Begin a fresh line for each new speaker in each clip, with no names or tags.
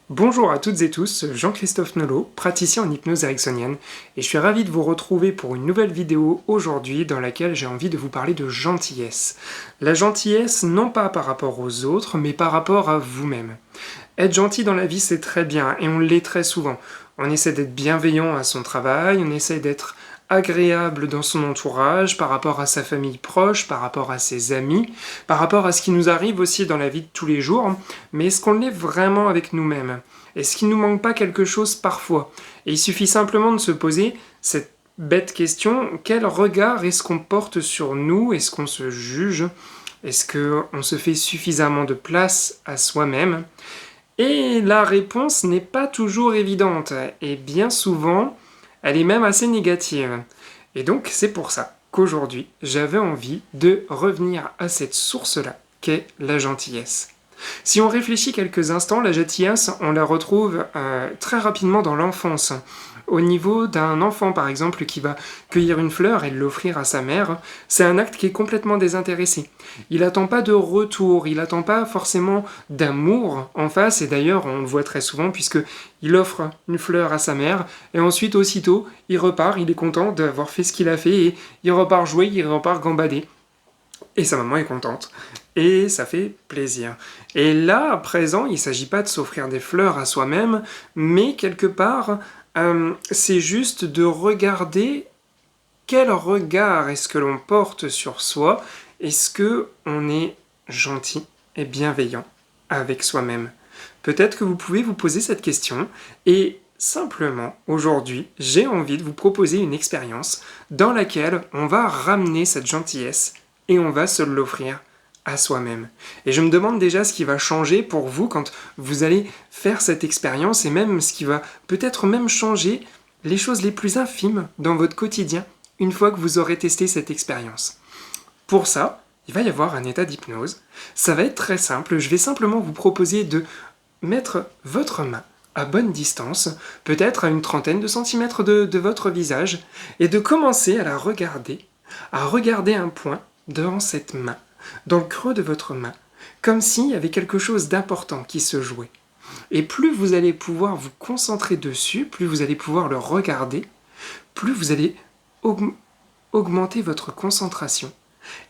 Bonjour à toutes et tous, Jean-Christophe Nolot, praticien en hypnose ericksonienne, et je suis ravi de vous retrouver pour une nouvelle vidéo aujourd'hui dans laquelle j'ai envie de vous parler de gentillesse. La gentillesse non pas par rapport aux autres, mais par rapport à vous-même. Être gentil dans la vie c'est très bien, et on l'est très souvent. On essaie d'être bienveillant à son travail, on essaie d'être agréable dans son entourage, par rapport à sa famille proche, par rapport à ses amis, par rapport à ce qui nous arrive aussi dans la vie de tous les jours, mais est-ce qu'on l'est vraiment avec nous-mêmes? Est-ce qu'il ne nous manque pas quelque chose parfois? Et il suffit simplement de se poser cette bête question, quel regard est-ce qu'on porte sur nous? Est-ce qu'on se juge? Est-ce qu'on se fait suffisamment de place à soi-même? Et la réponse n'est pas toujours évidente, et bien souvent, elle est même assez négative. Et donc, c'est pour ça qu'aujourd'hui, j'avais envie de revenir à cette source-là, qu'est la gentillesse. Si on réfléchit quelques instants, la gentillesse, on la retrouve très rapidement dans l'enfance. Au niveau d'un enfant, par exemple, qui va cueillir une fleur et l'offrir à sa mère, c'est un acte qui est complètement désintéressé. Il n'attend pas de retour, il n'attend pas forcément d'amour en face, et d'ailleurs, on le voit très souvent, puisque il offre une fleur à sa mère, et ensuite, aussitôt, il repart, il est content d'avoir fait ce qu'il a fait, et il repart jouer, il repart gambader. Et sa maman est contente. Et ça fait plaisir. Et là, à présent, il ne s'agit pas de s'offrir des fleurs à soi-même, mais quelque part, c'est juste de regarder quel regard est-ce que l'on porte sur soi. Est-ce que on est gentil et bienveillant avec soi-même? Peut-être que vous pouvez vous poser cette question et simplement, aujourd'hui, j'ai envie de vous proposer une expérience dans laquelle on va ramener cette gentillesse et on va se l'offrir à soi-même. Et je me demande déjà ce qui va changer pour vous quand vous allez faire cette expérience et même ce qui va peut-être même changer les choses les plus infimes dans votre quotidien une fois que vous aurez testé cette expérience. Pour ça, il va y avoir un état d'hypnose. Ça va être très simple, je vais simplement vous proposer de mettre votre main à bonne distance, peut-être à une trentaine de centimètres de votre visage, et de commencer à la regarder, à regarder un point dans cette main, dans le creux de votre main, comme s'il y avait quelque chose d'important qui se jouait. Et plus vous allez pouvoir vous concentrer dessus, plus vous allez pouvoir le regarder, plus vous allez augmenter votre concentration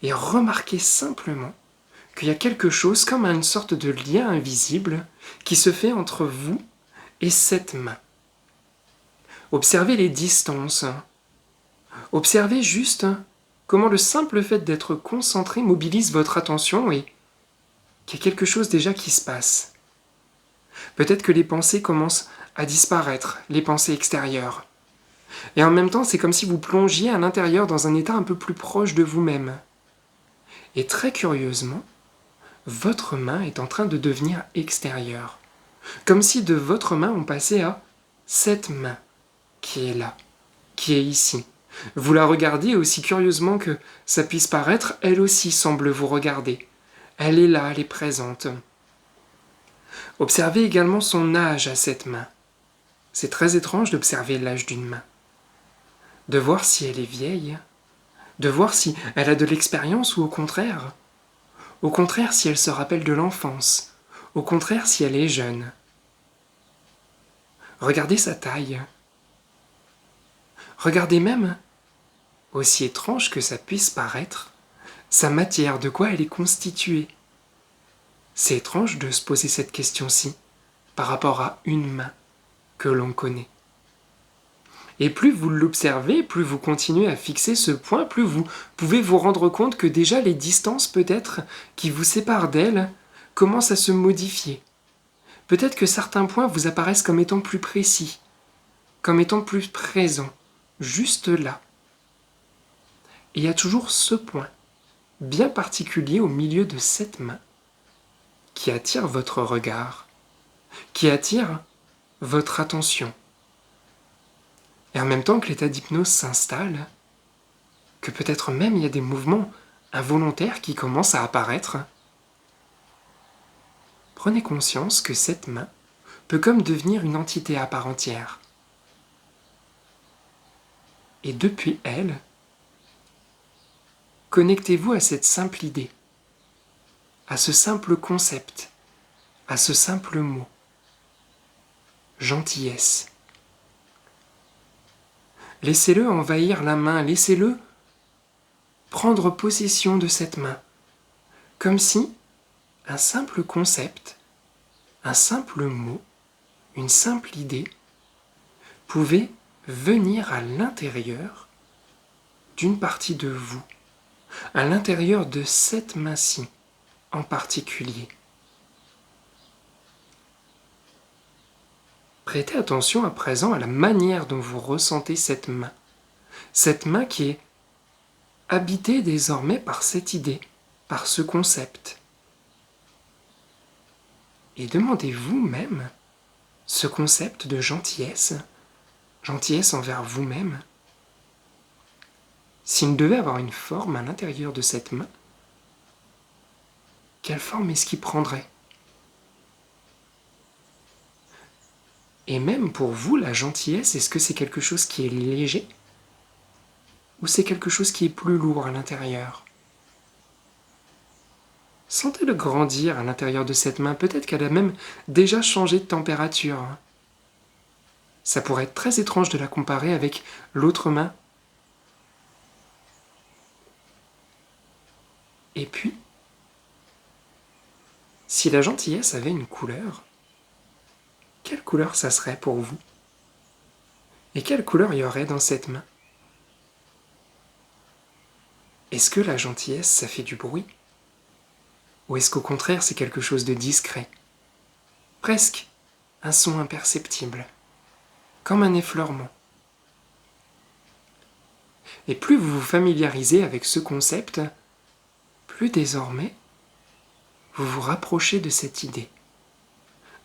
et remarquer simplement qu'il y a quelque chose comme une sorte de lien invisible qui se fait entre vous et cette main. Observez les distances. Observez juste comment le simple fait d'être concentré mobilise votre attention et qu'il y a quelque chose déjà qui se passe. Peut-être que les pensées commencent à disparaître, les pensées extérieures. Et en même temps, c'est comme si vous plongiez à l'intérieur dans un état un peu plus proche de vous-même. Et très curieusement, votre main est en train de devenir extérieure. Comme si de votre main on passait à cette main qui est là, qui est ici. Vous la regardez aussi curieusement que ça puisse paraître, elle aussi semble vous regarder. Elle est là, elle est présente. Observez également son âge à cette main. C'est très étrange d'observer l'âge d'une main. De voir si elle est vieille, de voir si elle a de l'expérience ou au contraire. Au contraire si elle se rappelle de l'enfance, au contraire si elle est jeune. Regardez sa taille. Regardez même, aussi étrange que ça puisse paraître, sa matière, de quoi elle est constituée. C'est étrange de se poser cette question-ci par rapport à une main que l'on connaît. Et plus vous l'observez, plus vous continuez à fixer ce point, plus vous pouvez vous rendre compte que déjà les distances peut-être qui vous séparent d'elle commencent à se modifier. Peut-être que certains points vous apparaissent comme étant plus précis, comme étant plus présents, juste là. Et il y a toujours ce point, bien particulier au milieu de cette main, qui attire votre regard, qui attire votre attention. Et en même temps que l'état d'hypnose s'installe, que peut-être même il y a des mouvements involontaires qui commencent à apparaître, prenez conscience que cette main peut comme devenir une entité à part entière. Et depuis elle, connectez-vous à cette simple idée, à ce simple concept, à ce simple mot. gentillesse. Laissez-le envahir la main, laissez-le prendre possession de cette main, comme si un simple concept, un simple mot, une simple idée pouvait venir à l'intérieur d'une partie de vous, à l'intérieur de cette main-ci en particulier. Prêtez attention à présent à la manière dont vous ressentez cette main qui est habitée désormais par cette idée, par ce concept. Et demandez-vous même ce concept de gentillesse, gentillesse envers vous-même, s'il devait avoir une forme à l'intérieur de cette main, quelle forme est-ce qu'il prendrait? Et même pour vous, la gentillesse, est-ce que c'est quelque chose qui est léger? Ou c'est quelque chose qui est plus lourd à l'intérieur? Sentez-le grandir à l'intérieur de cette main. Peut-être qu'elle a même déjà changé de température. Ça pourrait être très étrange de la comparer avec l'autre main. Et puis, si la gentillesse avait une couleur, quelle couleur ça serait pour vous? Et quelle couleur il y aurait dans cette main? Est-ce que la gentillesse, ça fait du bruit? Ou est-ce qu'au contraire, c'est quelque chose de discret? Presque un son imperceptible, comme un effleurement. Et plus vous vous familiarisez avec ce concept, plus désormais, vous vous rapprochez de cette idée.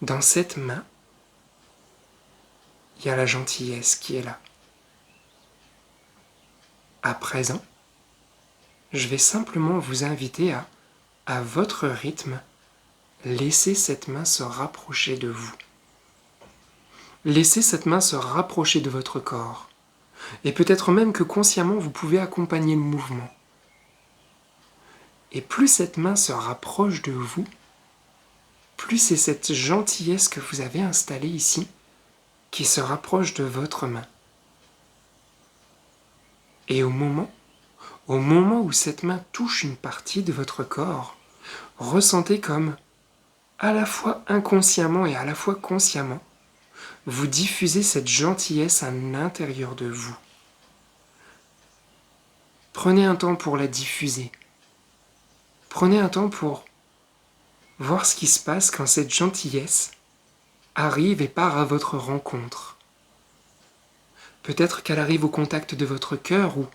Dans cette main, il y a la gentillesse qui est là. À présent, je vais simplement vous inviter à votre rythme, laisser cette main se rapprocher de vous. Laissez cette main se rapprocher de votre corps. Et peut-être même que consciemment, vous pouvez accompagner le mouvement. Et plus cette main se rapproche de vous, plus c'est cette gentillesse que vous avez installée ici qui se rapproche de votre main. Et au moment où cette main touche une partie de votre corps, ressentez comme, à la fois inconsciemment et à la fois consciemment, vous diffusez cette gentillesse à l'intérieur de vous. Prenez un temps pour la diffuser. Prenez un temps pour voir ce qui se passe quand cette gentillesse arrive et part à votre rencontre. Peut-être qu'elle arrive au contact de votre cœur ou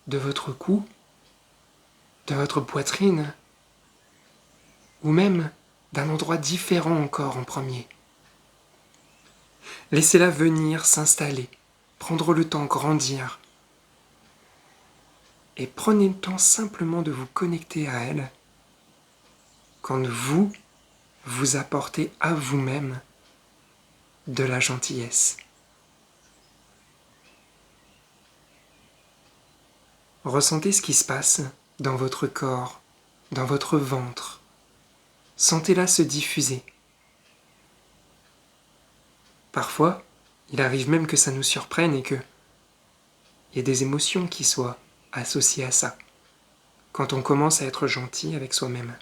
de votre cou, de votre poitrine, ou même d'un endroit différent encore en premier. Laissez-la venir s'installer, prendre le temps, grandir. Et prenez le temps simplement de vous connecter à elle quand vous vous apportez à vous-même de la gentillesse. Ressentez ce qui se passe dans votre corps, dans votre ventre. Sentez-la se diffuser. Parfois, il arrive même que ça nous surprenne et qu'il y ait des émotions qui soient associées à ça, quand on commence à être gentil avec soi-même.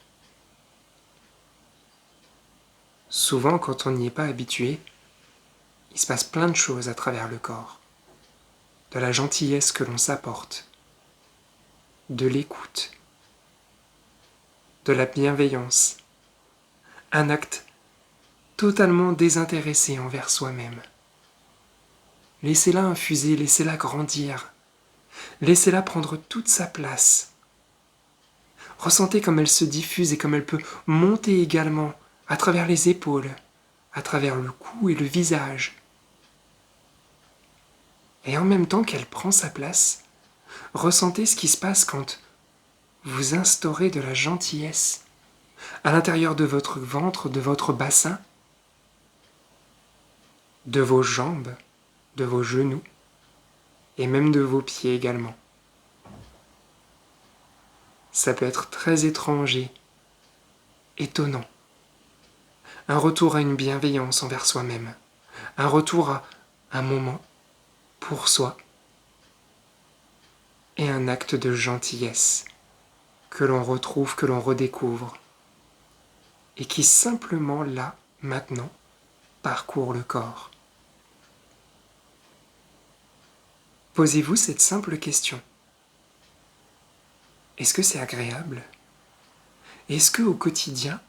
Souvent, quand on n'y est pas habitué, il se passe plein de choses à travers le corps. De la gentillesse que l'on s'apporte, de l'écoute, de la bienveillance, un acte totalement désintéressé envers soi-même. Laissez-la infuser, laissez-la grandir, laissez-la prendre toute sa place. Ressentez comme elle se diffuse et comme elle peut monter également à travers les épaules, à travers le cou et le visage. Et en même temps qu'elle prend sa place, ressentez ce qui se passe quand vous instaurez de la gentillesse à l'intérieur de votre ventre, de votre bassin, de vos jambes, de vos genoux et même de vos pieds également. Ça peut être très étrange et étonnant. Un retour à une bienveillance envers soi-même, un retour à un moment pour soi et un acte de gentillesse que l'on retrouve, que l'on redécouvre et qui simplement là, maintenant, parcourt le corps. Posez-vous cette simple question. Est-ce que c'est agréable? Est-ce que au quotidien,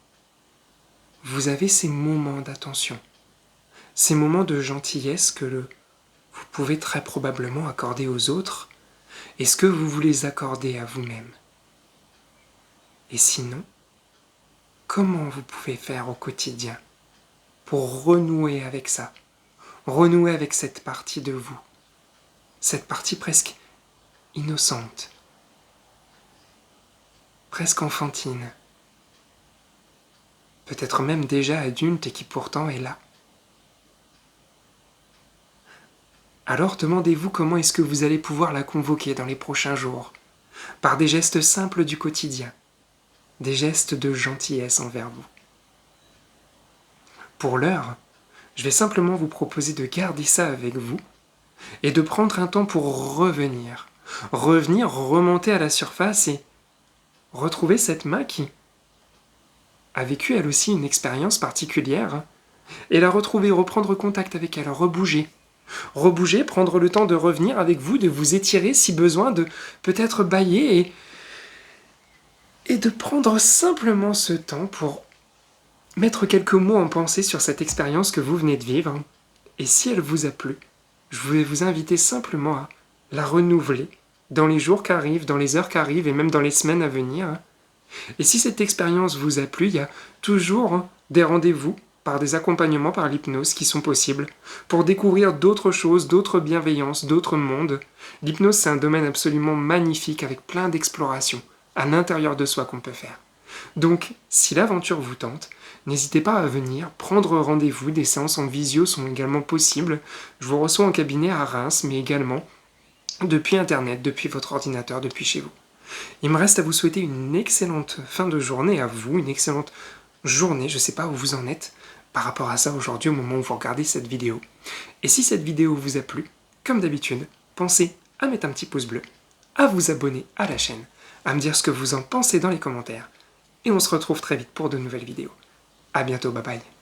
vous avez ces moments d'attention, ces moments de gentillesse que vous pouvez très probablement accorder aux autres? Est-ce que vous vous les accordez à vous-même? Et sinon, comment vous pouvez faire au quotidien pour renouer avec ça, renouer avec cette partie de vous, cette partie presque innocente, presque enfantine, peut-être même déjà adulte et qui pourtant est là. Alors demandez-vous comment est-ce que vous allez pouvoir la convoquer dans les prochains jours, par des gestes simples du quotidien, des gestes de gentillesse envers vous. Pour l'heure, je vais simplement vous proposer de garder ça avec vous et de prendre un temps pour revenir, remonter à la surface et retrouver cette main qui a vécu elle aussi une expérience particulière et la retrouver, reprendre contact avec elle, rebouger, prendre le temps de revenir avec vous, de vous étirer si besoin, de peut-être bâiller et de prendre simplement ce temps pour mettre quelques mots en pensée sur cette expérience que vous venez de vivre. Et si elle vous a plu, je vais vous inviter simplement à la renouveler dans les jours qui arrivent, dans les heures qui arrivent et même dans les semaines à venir. Et si cette expérience vous a plu, il y a toujours des rendez-vous par des accompagnements par l'hypnose qui sont possibles pour découvrir d'autres choses, d'autres bienveillances, d'autres mondes. L'hypnose, c'est un domaine absolument magnifique avec plein d'explorations à l'intérieur de soi qu'on peut faire. Donc, si l'aventure vous tente, n'hésitez pas à venir, prendre rendez-vous, des séances en visio sont également possibles. Je vous reçois en cabinet à Reims, mais également depuis Internet, depuis votre ordinateur, depuis chez vous. Il me reste à vous souhaiter une excellente fin de journée à vous, une excellente journée, je ne sais pas où vous en êtes par rapport à ça aujourd'hui au moment où vous regardez cette vidéo. Et si cette vidéo vous a plu, comme d'habitude, pensez à mettre un petit pouce bleu, à vous abonner à la chaîne, à me dire ce que vous en pensez dans les commentaires. Et on se retrouve très vite pour de nouvelles vidéos. À bientôt, bye bye.